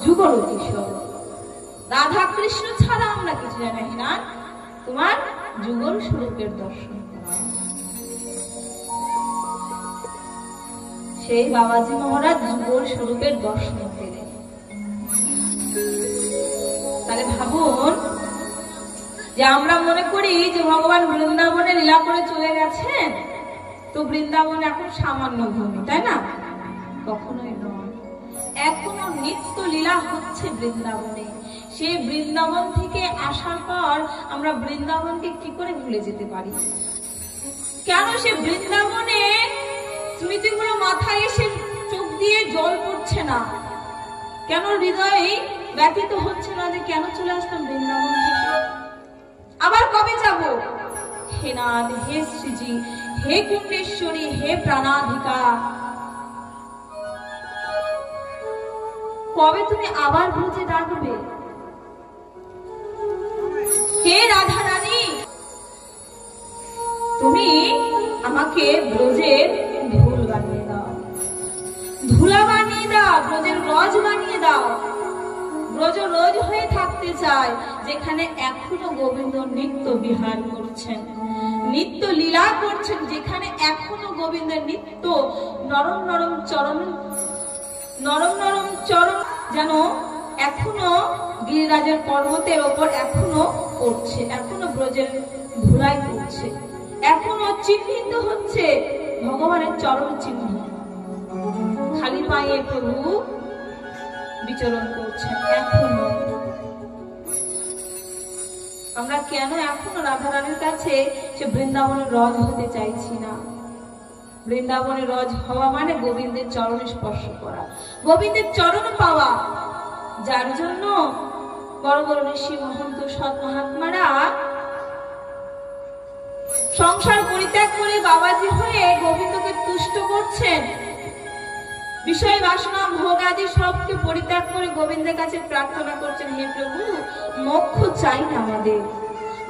যুগল কিশোর। রাধা কৃষ্ণ ছাড়া আমরা কিছু জানি না, তোমার যুগল স্বরূপের দর্শন করা। সেই বাবাজি মহারাজ যুগল স্বরূপের দর্শন পেলেন। তাহলে ভাবুন যে আমরা মনে করি যে ভগবান বৃন্দাবনে লীলা করে চলে গেছেন, তো বৃন্দাবন এখন সামান্য ভূমি, তাই না? কখনোই নয়, এখনো নিত্য লীলা হচ্ছে বৃন্দাবনে। সেই বৃন্দাবন থেকে আসার পর আমরা বৃন্দাবনকে কি করে ভুলে যেতে পারি? কেন সে বৃন্দাবনে স্মৃতিগুলো মাথায় এসে চোখ দিয়ে জল পড়ছে না? কেন হৃদয়ে ব্যতীত হচ্ছে না যে কেন চলে আসলাম বৃন্দাবন থেকে? আবার কবে যাব? হে নাথ, হে শ্রীজি, হে কুণ্ডেশ্বরী, হে প্রাণাধিকা, কবে তুমি আবার ব্রজে ডাকবে? হে রাধা রানী, তুমি আমাকে ব্রজের ধুল বানিয়ে দাও, ধুলা বানিয়ে দাও, ব্রজের রজ বানিয়ে দাও। ব্রজ রোজ হয়ে থাকতে চায়, যেখানে এখনো গোবিন্দ নিত্য বিহার করছেন, নিত্য লীলা করছেন, যেখানে এখনো গোবিন্দের নিত্য নরম নরম চরণ, নরম নরম চরণ যেন এখনো গিরিরাজের পর্বতের ওপর এখনো পড়ছে, এখনো ব্রজের ধুলাই করছে, এখনো চিহ্নিত হচ্ছে ভগবানের চরণ চিহ্ন। খালি পায়ে প্রভু বিচরণ করছেন এখনো। আমরা কেন এখনো রাধা রানীর কাছে সে বৃন্দাবনের রজ হতে চাইছি না? বৃন্দাবনের রজ হওয়া মানে গোবিন্দের চরণ স্পর্শ করা, গোবিন্দের চরণ পাওয়া। যার জন্য বড় বড় ঋষি মহন্ত সৎ মহাত্মারা সংসার পরিত্যাগ করে বাবাজি হয়ে গোবিন্দকে তুষ্ট করছেন। বিষয় বাসনা ভোগ আদি সবকে পরিত্যাগ করে গোবিন্দের কাছে প্রার্থনা করছেন, হে প্রভু, মোক্ষ চাই না, আমাদের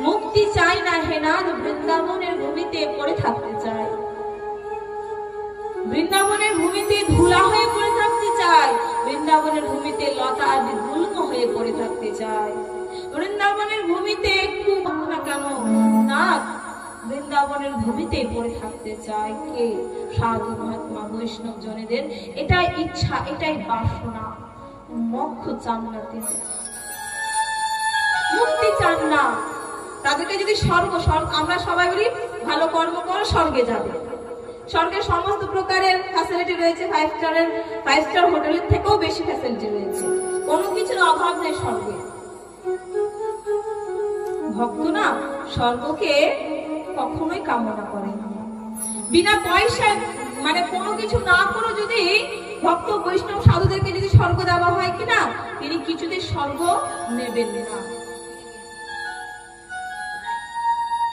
মুক্তি চাই না, হে নাথ, বৃন্দাবনের ভূমিতে পড়ে থাকতে চাই, বৃন্দাবনের ভূমিতে ধুলা হয়ে পড়ে থাকতে চাই, বৃন্দাবনের ভূমিতে লতা আদি গুল্ম হয়ে পড়ে থাকতে চাই, বৃন্দাবনের ভূমিতে একটু না কেন না, বৃন্দাবনের ভূমিতে পড়ে থাকতে চায় কে? সাধু মহাত্মা বৈষ্ণব জনেদের এটাই ইচ্ছা, এটাই বাসনা। মোক্ষ চান না, মুক্তি চান না। তাদেরকে যদি স্বর্গ, আমরা সবাই বলি ভালো কর্ম করো স্বর্গে যাবে, স্বর্গের সমস্ত প্রকারের ফ্যাসিলিটি রয়েছে, 5 স্টার হোটেলের থেকেও বেশি ফ্যাসিলিটি রয়েছে, কোনো কিছুর অভাব নেই স্বর্গে। ভক্ত না স্বর্গকে কখনোই কামনা করে না। বিনা পয়সায় মানে কোনো কিছু না করে যদি ভক্ত বৈষ্ণব সাধুদেরকে যদি স্বর্গ দেওয়া হয় কিনা, তিনি কিছুতেই স্বর্গ নেবেন না।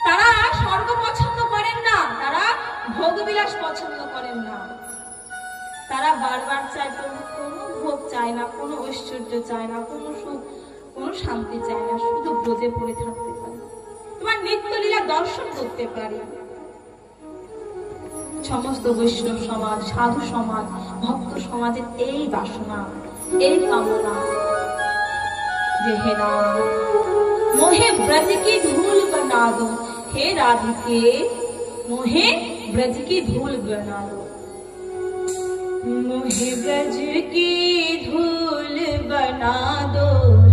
তারা স্বর্গ পছন্দ করেন না, তারা ভোগবিলাস পছন্দ করেন না। তারা বারবার চায়, কোনো ভোগ চায় না, কোনো ঐশ্বর্য চায় না, কোনো সুখ, কোনো শান্তি চায় না, শুধু ব্রজে পড়ে থাকতে পারে, তোমার নিত্য লীলা দর্শন করতে পারে। সমস্ত বৈষ্ণব সমাজ, সাধু সমাজ, ভক্ত সমাজের এই বাসনা, এই কামনা যে হে নাম মোহে ব্রজ কি ধুল বনা দো, हे राधिके मोहे ब्रज की धूल बना दो, मोहे ब्रज की धूल बना दो,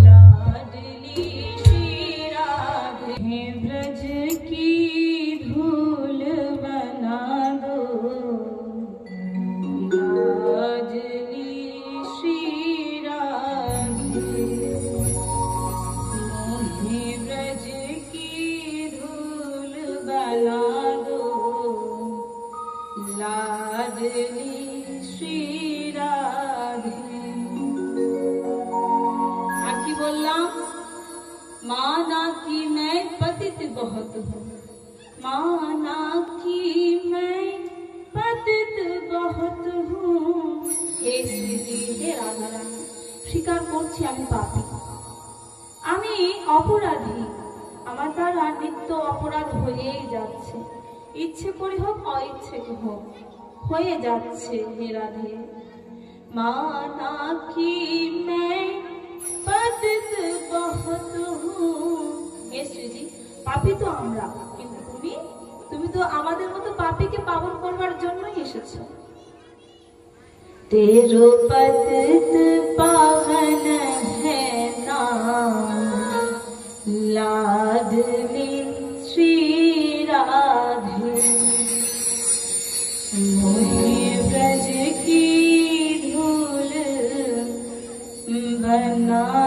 लाडली श्री राधे, ब्रज की धूल बना दो, लाडली श्री राधे, मोहे ब्रज बना दो, लाडली श्री राधे। आखी बोललाम, माना कि मैं पतित बहुत हूँ, माना कि मैं पतित बहुत हूँ। हे श्रीजी, हे राधा रानी, स्वीकार करছি আমি পাপী, আমি অপরাধী, আমার দ্বারা নিত্য অপরাধ হয়েই যাচ্ছে, ইচ্ছে করে হোক অইচ্ছে হোক হয়ে যাচ্ছে। হে রাধে, মানা কি मैं পাপী তো আমরা, কিন্তু তুমি তো আমাদের মতো পাপীকে পাবন করবার জন্যই এসেছো। तेरो पतित पावन है नाम, लाडली श्री राधे। मोहि ब्रज की धूल बना